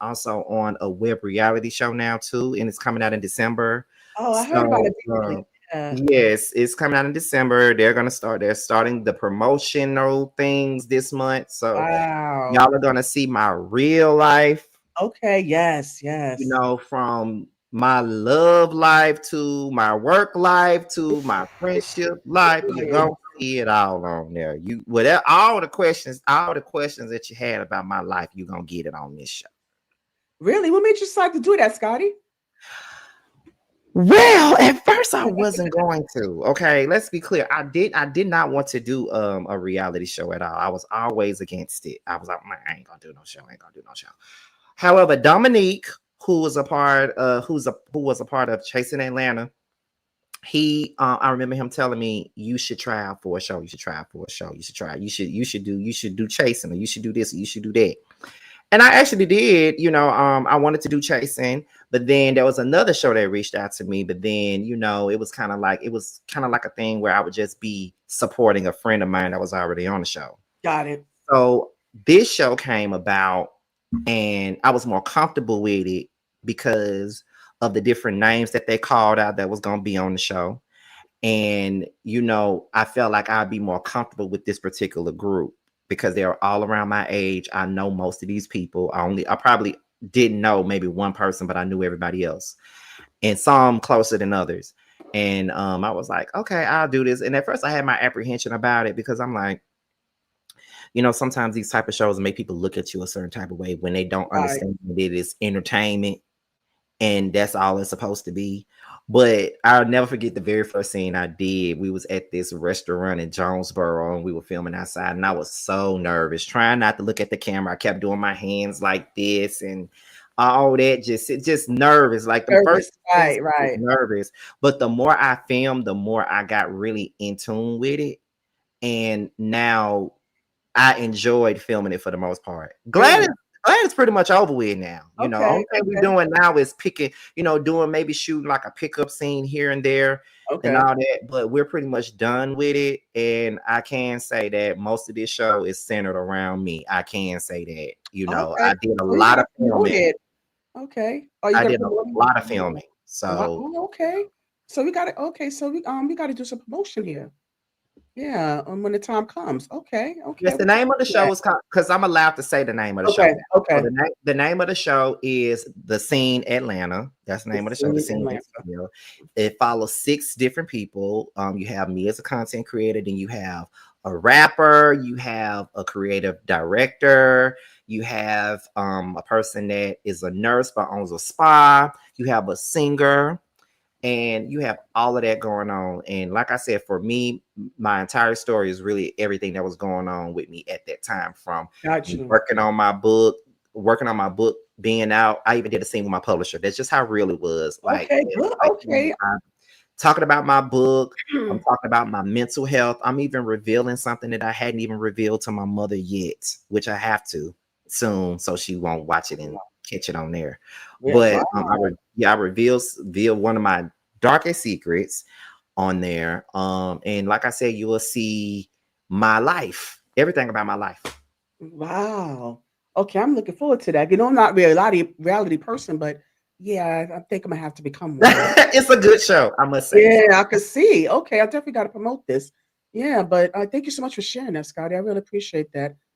also on a web reality show now too, and it's coming out in December. Oh, I heard about So it briefly. Yeah. yes, it's coming out in December. They're starting the promotional things this month. So Wow. y'all are gonna see my real life, Okay. Yes. Yes. from my love life to my work life to my friendship life. You're gonna see it all on there. You whatever all the questions that you had about my life, you're gonna get it on this show. Really? What made you decide to do that, Scotty? Well, at first I wasn't going to. Okay, let's be clear. I did not want to do a reality show at all. I was always against it. I was like, man, I ain't gonna do no show. I ain't gonna do no show. However, Dominique, who was a part of Chasing Atlanta, I remember him telling me, you should try out for a show. You should try out for a show. You should try. You should do Chasing, or you should do this, or you should do that. And I actually did, I wanted to do Chasing, but then there was another show that reached out to me. But then, it was kind of like a thing where I would just be supporting a friend of mine that was already on the show. Got it. So this show came about, and I was more comfortable with it because of the different names that they called out that was going to be on the show. And, I felt like I'd be more comfortable with this particular group because they're all around my age. I know most of these people. I probably didn't know maybe one person, but I knew everybody else, and some closer than others. And I was like, okay, I'll do this. And at first I had my apprehension about it because I'm like, sometimes these type of shows make people look at you a certain type of way when they don't Right. understand that it is entertainment and that's all it's supposed to be. But I'll never forget the very first scene I did. We was at this restaurant in Jonesboro and we were filming outside, and I was so nervous, trying not to look at the camera. I kept doing my hands like this and all that, just nervous. Like the Nervous. first things, Right. I was Right. nervous. But the more I filmed, the more I got really in tune with it. And now I enjoyed filming it for the most part. Glad Good. it's glad it's pretty much over with now. Only Okay. thing we're Okay. doing now is picking, doing maybe shooting like a pickup scene here and there and Okay. all that. But we're pretty much done with it. And I can say that most of this show is centered around me. I can say that. Okay. I did a So you lot got of to promote filming. it. Okay. Are you I gonna did a promote lot of filming. it? Wow. So Oh, okay. So we got to. Okay. So we got to do some promotion here. Yeah. When the time comes. Okay. Okay. yes, the We name of the do show that. is because I'm allowed to say the name of the show Okay. now. So Okay. the name of the show is The Scene Atlanta. That's the The name of the show, The scene in Scene Atlanta. ATL. It follows 6 different people. You have me as a content creator, then you have a rapper, you have a creative director, you have a person that is a nurse but owns a spa, you have a singer, and you have all of that going on. And like I said, for me, my entire story is really everything that was going on with me at that time, from Got me you. working on my book being out. I even did a scene with my publisher. That's just how real it was. Like, Okay. Good. like Okay. I'm talking about my book. I'm talking about my mental health. I'm even revealing something that I hadn't even revealed to my mother yet, which I have to soon, so she won't watch it and catch it on there. Yeah. But Wow. I reveal one of my darkest secrets on there. And like I said, you will see my life, everything about my life. Wow. Okay, I'm looking forward to that. I'm not really a reality person, but yeah, I think I'm gonna have to become one. It's a good show, I must say. Yeah, I could see. Okay, I definitely got to promote this. Yeah, but thank you so much for sharing that, Scotty. I really appreciate that.